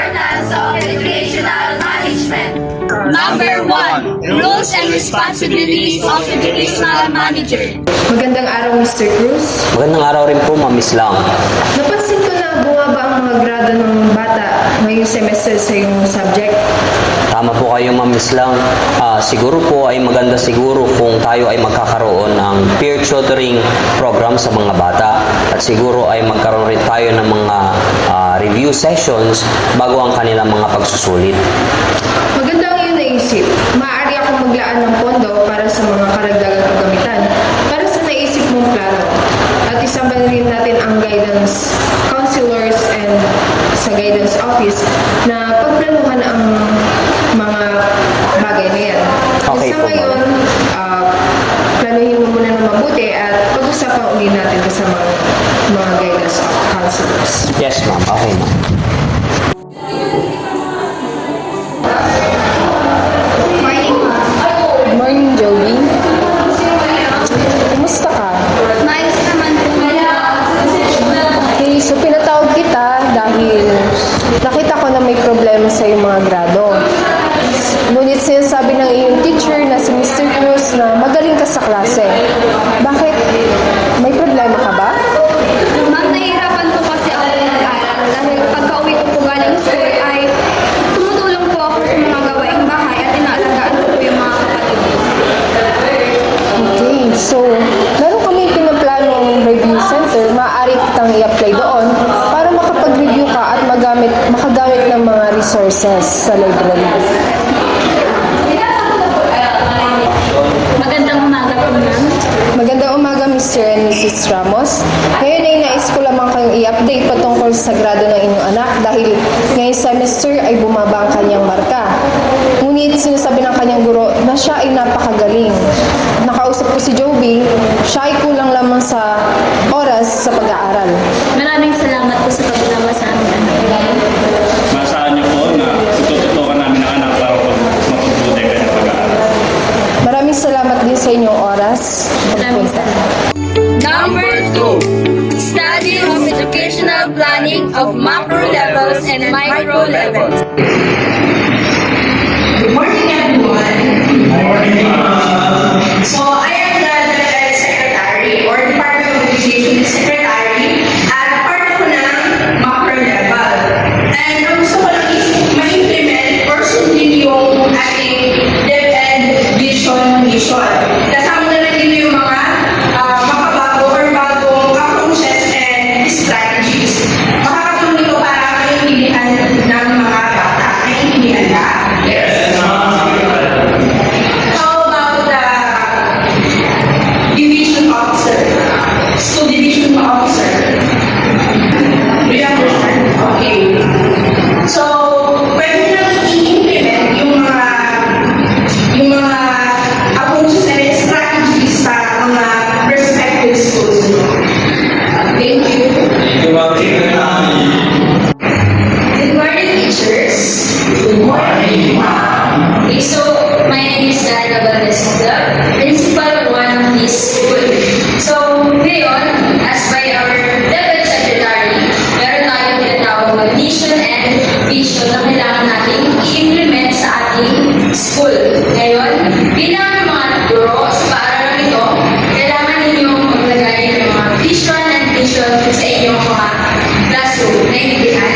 importance of educational management. Number 1, rules and responsibilities of educational manager. Magandang araw, Mr. Cruz. Magandang araw rin po, Ma'am Miss Lang. Napansin ko na bumaba ang mga grado ng bata ngayong semester sa iyong subject. Tama po kayo, Ma'am Miss Lang. Siguro po ay maganda siguro kung tayo ay magkakaroon ng peer tutoring program sa mga bata. At siguro ay magkaroon rin tayo ng mga review sessions bago ang kanilang mga pagsusulit. Maganda ang iyong naisip. Maaari akong maglaan ng pondo para sa mga karagdagang kagamitan para sa naisip mong plano. At isama rin natin ang guidance counselors and sa guidance office na pagplanuhan ang mga bagay na yan. Okay Sa po, ngayon, planuhin mo muna ng mabuti at pag-usapan ulit natin kasama mga guidance counselors. Yes, ma'am. Okay, ma'am. Good morning, Joey. Kumusta ka? Maayos naman po. Okay, so pinatawag kita dahil nakita ko na may problema sa iyong mga grado. Ngunit sinasabi ng iyong teacher na si Mr. Cruz na magaling ka sa klase. Bakit? May problema ka ba? Ma'am, nahihirapan po kasi ako mag-aral dahil pagka-uwi ko po galing school ay tumutulong po ako sa mga gawaing bahay at inaalagaan ko po yung mga kapatid ko. Okay, so meron kami pinaplanong review center. Maaari kitang i-apply doon para makapag-review ka at makagamit ng mga resources sa library. Magandang umaga po, ma'am. Magandang umaga, Mr. and Mrs. Ramos. Ngayon ay nais ko lamang kayong i-update patungkol sa grado ng inyong anak dahil ngayong semester ay bumaba ang kanyang marka. Ngunit sinasabi ng kanyang guro na siya ay napakagaling. Nakausap ko si Joby, siya ay kulang lamang sa oras sa pag-aaral. Maraming salamat po sa pagtulawa sa amin, anak. Masaan niyo po na tututukan namin ang anak para mapagbuti kayo ng pag-aaral. Maraming salamat din sa inyong oras. Pagpunta. Number 2, study of educational planning of macro levels and micro levels. Good morning, everyone. So, I am the Department Secretary or Department of Education Secretary at part ko ng macro level. And ang gusto ko lang is ma-implement or sundin yung ating DepEd vision mission. Kasama na rin dito yung mga makabago or bagong approaches and strategies. Makakatulong ito para maintindihan ng mga bata. Maintindihan ka? How about the division officer? School division officer. Do you understand? Okay. So, pwede na i-implement yung mga approaches and strategies sa mga respective schools. Thank you. Good morning, teachers. Good morning, ma'am. Okay, so my name is Diana Valdez-Muda, principal of one of this school. So, ngayon, as by our DepEd Secretary, meron tayong tinatawag na mission and vision na kailangan natin i-implement sa ating school. Ngayon, bilang mga guro sa paaralan ito, kailangan ninyong maglagay ng mga vision and vision sa inyong mga classroom. Naiintindihan?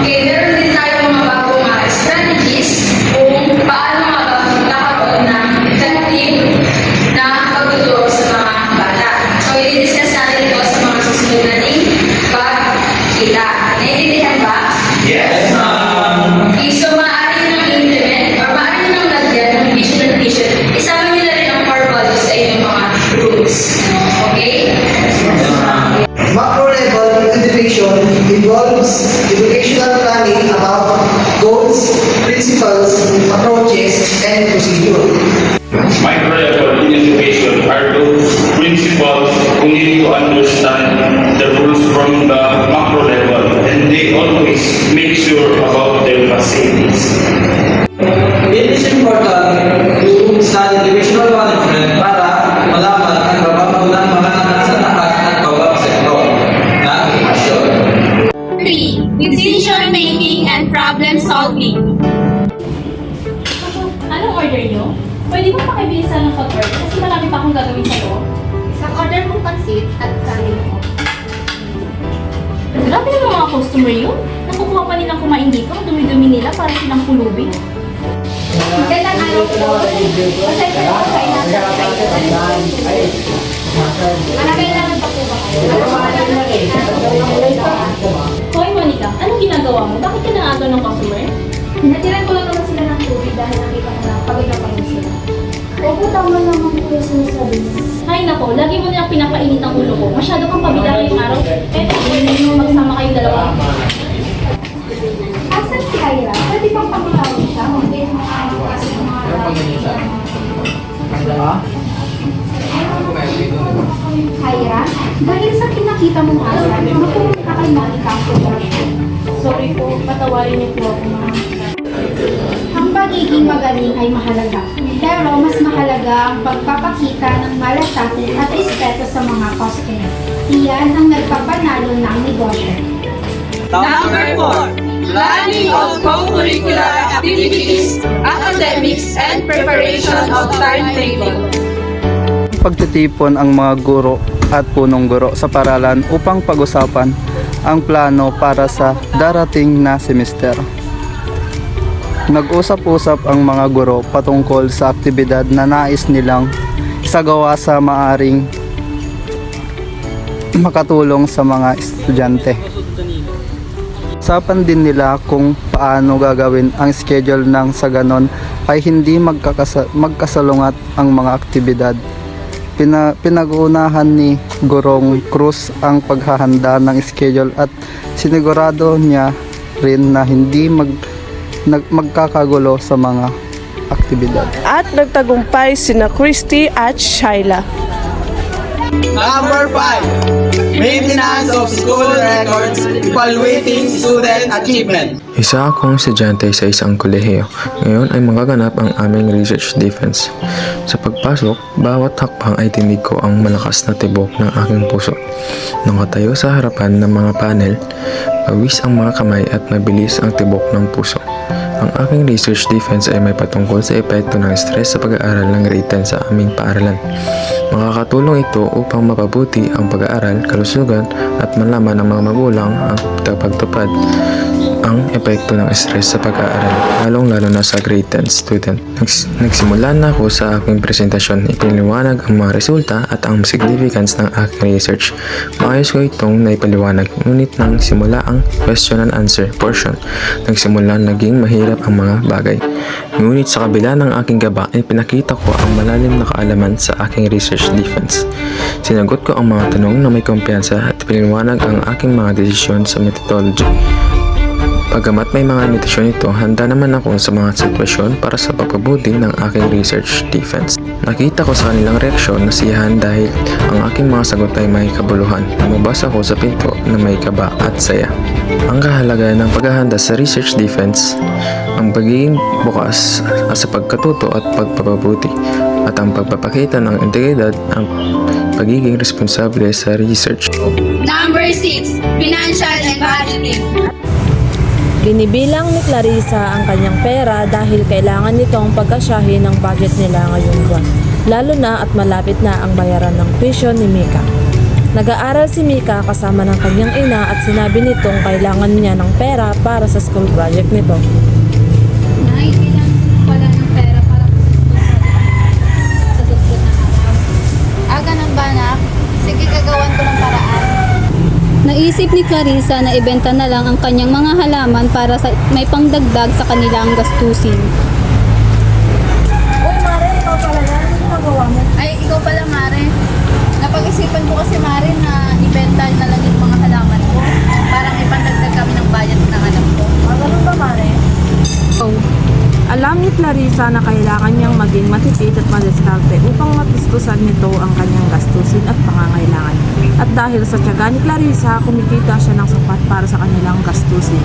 Okay, meron din tayong mga bagong strategies kung paano magkakaroon ng effective na pagtuturo sa mga bata. So, i-discuss natin ito sa mga susunod nating pagkita. Naiintindihan ba? Yes, ma'am. Okay, so maaari nang implement or maaari nang lagyan ng vision and vision. Isama nyo na rin ang core values sa inyong mga rules. Okay? Macro level integration involves educational planning about goals, principles, approaches, and procedure. Micro-level in education are those principles who need to understand the rules from the macro level, and they always make sure about their facilities. It is important to study educational management para malaman ang trabaho ng mga anak sa taas at bawat sektor ng edukasyon. 3. We decision making, and problem solving. Anong order nyo? Pwede mo pakibilisan ng pag-order kasi marami pa akong gagawin sa loob. Isang order mong pansit at kanin mo. Grabe naman mga customer yun. Nakukuha pa nilang kumain dito. Ang dumi-dumi nila para silang pulubi. Magandang araw po. Pasensya na po sa inasal kayo. Kailangan pa po ba Hoy Monica, anong ginagawa mo? Bakit ka nangato ng customer? Natiran ko lang naman sila ng tubig dahil nakita ko na pagod na pagod sila. Opo, tama naman po yung sinasabi niyo. Hay nako, lagi mo nilang pinapainit ang ulo ko. Masyado kang pabida ngayong araw. Eto, pwede mo magsama kayong dalawa. Asan si Ira? Pwede bang pagkakawin siya? Hindi mo Ira, dahil sa pinakita mong asan, mapumunta ka kay Monica ang sitwasyon. Sorry po, patawarin niyo po ako mga. Ang pagiging magaling ay mahalaga, pero mas mahalaga ang pagpapakita ng malasakit at respeto sa mga customer. Iyan ang nagpapanalo ng negosyo. Number 4. Planning of co-curricular activities, academics, and preparation of timetable. Pagtitipon ang mga guro at punong guro sa paralan upang pag-usapan ang plano para sa darating na semester. Nag-usap-usap ang mga guro patungkol sa aktibidad na nais nilang isagawa sa maaring makatulong sa mga estudyante. Usapan din nila kung paano gagawin ang schedule nang sa ganon ay hindi magkasalungat ang mga aktibidad. Pinag-uunahan ni Gurong Cruz ang paghahanda ng schedule at sinigurado niya rin na hindi magkakagulo sa mga aktibidad. At nagtagumpay sina Christy at Shyla. Number 5. Maintenance of school records, evaluating student achievement. Isa akong estudyante sa isang kolehiyo. Ngayon ay magaganap ang aming research defense. Sa pagpasok, bawat hakbang ay tinig ko ang malakas na tibok ng aking puso. Nakatayo sa harapan ng mga panel, pawis ang mga kamay at mabilis ang tibok ng puso. Ang aking research defense ay may patungkol sa epekto ng stress sa pag-aaral ng grade 10 sa aming paaralan. Makakatulong ito upang mapabuti ang pag-aaral, kalusugan at malaman ng mga magulang ang pagtupad ang epekto ng stress sa pag-aaral, lalong-lalo na sa grade 10 student. Nagsimula na ako sa aking presentasyon, ipiniliwanag ang mga resulta at ang significance ng aking research. Maayos ko itong naipaliwanag, ngunit nang simula ang question and answer portion, nagsimula naging mahirap ang mga bagay. Ngunit sa kabila ng aking gaba, ipinakita ko ang malalim na kaalaman sa aking research defense. Sinagot ko ang mga tanong na may kumpiyansa at ipiniliwanag ang aking mga desisyon sa methodology. Pagamat may mga limitasyon ito, handa naman ako sa mga sitwasyon para sa pagpabuti ng aking research defense. Nakita ko sa kanilang reaksyon na siyahan dahil ang aking mga sagot ay may kabuluhan. Lumabas ako sa pinto na may kaba at saya. Ang kahalagahan ng paghahanda sa research defense, ang pagiging bukas sa pagkatuto at pagpapabuti, at ang pagpapakita ng integridad, ang pagiging responsable sa research. Number 6. Financial and budgeting. Binibilang ni Clarissa ang kanyang pera dahil kailangan nitong pagkasyahin ng budget nila ngayong buwan, lalo na at malapit na ang bayaran ng tuition ni Mika. Nag-aaral si Mika kasama ng kanyang ina at sinabi nitong kailangan niya ng pera para sa school project nito. Nay, kailangan pala ng pera para sa susunod na araw. Ganun ba, anak? Sige, gagawan ko ng paraan. Naisip ni Clarissa na ibenta na lang ang kanyang mga halaman para sa may pangdagdag sa kanilang gastusin. Uy, Mare, ikaw pala yan. Ano nagawa mo? Ay, ikaw pala, Mare. Napag-isipan ko kasi, Mare, na ibenta na lang yung mga halaman ko. Parang ipandagdag kami ng budget ng anak ko. Ganun ba, Mare? Alam ni Clarissa na kailangan niyang maging matipid at madiskarte upang matustusan nito ang kanyang gastusin at pangangailangan. At dahil sa tiyaga ni Clarissa, kumikita siya ng sapat para sa kanilang gastusin.